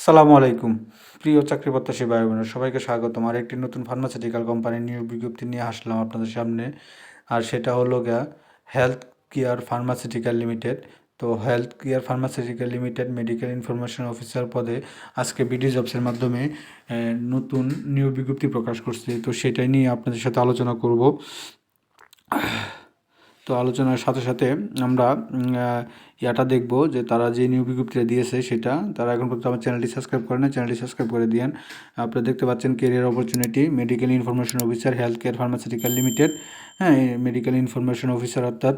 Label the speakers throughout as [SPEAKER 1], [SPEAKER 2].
[SPEAKER 1] আসসালামু আলাইকুম। প্রিয় চাকরি প্রত্যাশী ভাই বোনেরা, সবাইকে স্বাগতম। আর একটি নতুন ফার্মাসিউটিক্যাল কোম্পানির নিয়োগ বিজ্ঞপ্তি নিয়ে আসলাম আপনাদের সামনে। আর সেটা হলো হেলথ কেয়ার ফার্মাসিউটিক্যাল লিমিটেড। তো health care pharmaceutical limited medical information officer পদে আজকে বিডি জবসের মাধ্যমে নতুন নিয়োগ বিজ্ঞপ্তি প্রকাশ করছে। তো সেটাই নিয়ে আপনাদের সাথে আলোচনা করব। তো আলোচনার সাথে সাথে আমরা ইয়াটা দেখব যে তারা যে নিয়োগ বিজ্ঞপ্তিটা দিয়েছে সেটা তারা এখন পর্যন্ত আমার চ্যানেলটি সাবস্ক্রাইব করে না, চ্যানেলটি সাবস্ক্রাইব করে দিন। আপনারা দেখতে পাচ্ছেন career opportunity medical information officer health care pharmaceutical limited. হ্যাঁ, মেডিকেল ইনফরমেশন অফিসার অর্থাৎ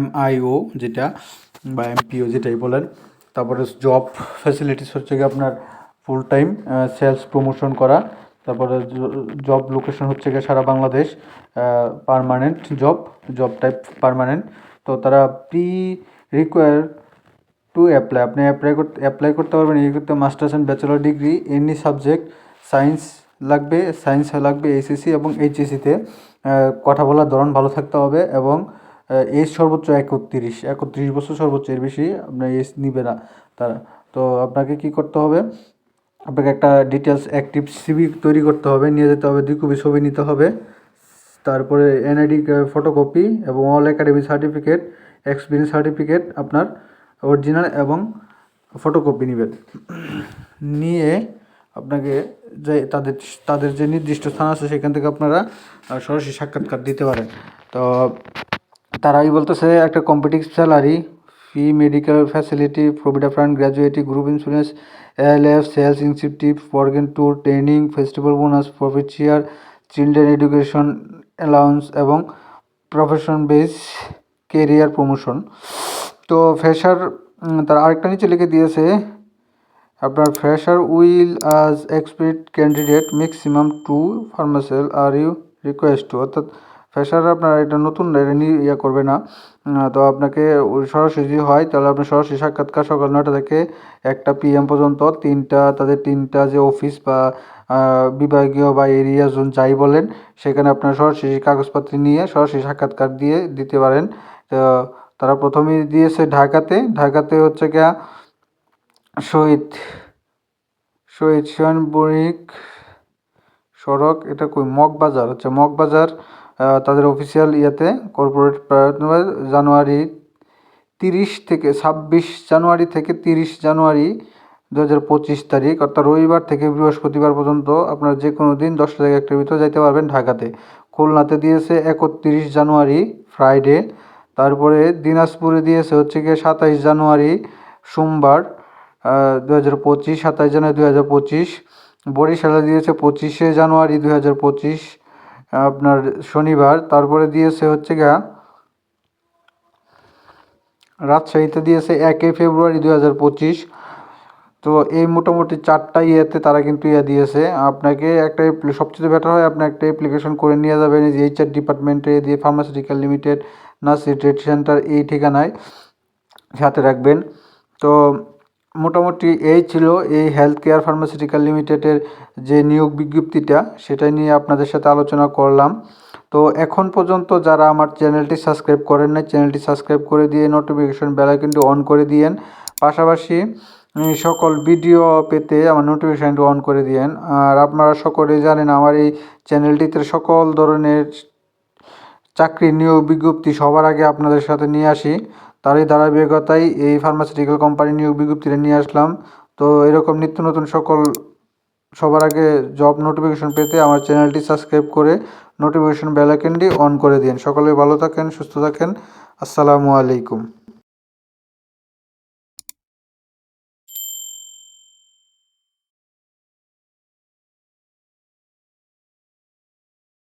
[SPEAKER 1] MIO যেটা বা MPO যেটাই বলেন। তারপরে জব ফ্যাসিলিটিস হচ্ছে গিয়ে আপনার ফুল টাইম সেলস প্রমোশন করা। তারপরে জব লোকেশন হচ্ছে গিয়ে সারা Bangladesh, permanent job type permanent. তো তারা রিকোয়ার টু অ্যাপ্লাই, আপনি অ্যাপ্লাই করতে পারবেন এই করতে masters and bachelor degree any subject. Science লাগবে এইচএসসি এবং এইচএসসিতে কথা বলার ধরন ভালো থাকতে হবে এবং এজ সর্বোচ্চ 31 বছর সর্বোচ্চ, এর বেশি আপনার এজ নিবে না তারা। তো আপনাকে কি করতে হবে, আপনাকে একটা ডিটেলস অ্যাক্টিভ সিভি তৈরি করতে হবে, নিয়ে যেতে হবে, 2 কপি ছবি নিতে হবে, তারপরে NID ফটোকপি এবং all academy certificate, experience certificate আপনার অরিজিনাল এবং ফটোকপি নেবেন। নিয়ে আপনাকে যে তাদের যে নির্দিষ্ট স্থান আছে সেখান থেকে আপনারা সরাসরি সাক্ষাৎকার দিতে পারেন। তো তারাই বলতেছে একটা competitive salary, fee, medical facility, provident fund, gratuity, group insurance, LF, sales incentive, foreign tour, training, festival bonus, profit share, children education allowance এবং প্রফেশন বেস কেরিয়ার প্রমোশন। তো ফ্রেশার তার আরেকটা নিচে লিখে দিয়েছে আপনার fresher will as experience candidate maximum 2 ফার্মাসিল আর ইউ রিকোয়েস্ট টু, অর্থাৎ ফ্রেশার আপনার এটা নতুন ইয়ে করবে না। তো আপনাকে সরাসরি যদি হয় তাহলে আপনার সরাসরি সাক্ষাৎকার সকাল 9টা থেকে 1টা PM পর্যন্ত, তাদের তিনটা যে অফিস বা বিভাগীয় বা এরিয়া জোন যাই বলেন সেখানে আপনার সরাসরি কাগজপত্র নিয়ে সরাসরি সাক্ষাৎকার দিতে পারেন। তো তারা প্রথমেই দিয়েছে ঢাকাতে হচ্ছে গিয়া শহীদ বণিক সড়ক, এটা মগবাজার তাদের অফিসিয়াল ইয়েতে কর্পোরেট জানুয়ারি 26 জানুয়ারি থেকে 30 জানুয়ারি 2025 তারিখ, অর্থাৎ রবিবার থেকে বৃহস্পতিবার পর্যন্ত আপনার যে কোনো দিন 10টা থেকে 1টার ভিতরে যাইতে পারবেন ঢাকাতে। খুলনাতে দিয়েছে 31 জানুয়ারি ফ্রাইডে। তারপরে দিনাজপুরে দিয়েছে হচ্ছে গিয়ে 27 জানুয়ারি সোমবার 2025, 27 জানুয়ারি 2025। বরিশালে দিয়েছে 25 জানুয়ারি 2025 আপনার শনিবার। তারপরে দিয়েছে হচ্ছে গিয়া রাজশাহীতে দিয়েছে 1 ফেব্রুয়ারি 2025। তো এই মোটামুটি 4টা ইয়েতে তারা কিন্তু দিয়েছে। আপনাকে একটা সবচেয়ে বেটার হয় আপনি একটা অ্যাপ্লিকেশন করে নিয়ে যাবেন এই যে HR ডিপার্টমেন্টে দিয়ে pharmaceutical limited nursing trade centre এই ঠিকানায় সাথে রাখবেন। তো মোটামুটি এই ছিল এই হেলথ কেয়ার ফার্মাসিউটিক্যাল লিমিটেডের যে নিয়োগ বিজ্ঞপ্তিটা, সেটা নিয়ে আপনাদের সাথে আলোচনা করলাম। তো এখন পর্যন্ত যারা আমার চ্যানেলটি সাবস্ক্রাইব করেন নাই, চ্যানেলটি সাবস্ক্রাইব করে দিয়ে নোটিফিকেশন বেল আইকনটি অন করে দিয়েন। পাশাপাশি সকল ভিডিও পেতে আমার নোটিফিকেশানটি অন করে দিয়েন। আর আপনারা সকলেই জানেন আমার এই চ্যানেলটিতে সকল ধরনের চাকরি নিয়োগ বিজ্ঞপ্তি সবার আগে আপনাদের সাথে নিয়ে আসি। তারই ধারাবাহিকতায় এই ফার্মাসিউটিক্যাল কোম্পানি নিয়োগ বিজ্ঞপ্তিটা নিয়ে আসলাম। তো এরকম নিত্য নতুন সবার আগে জব নোটিফিকেশন পেতে আমার চ্যানেলটি সাবস্ক্রাইব করে নোটিফিকেশন বেল আইকনটি অন করে দিন। সকলে ভালো থাকেন, সুস্থ থাকেন। আসসালামু আলাইকুম।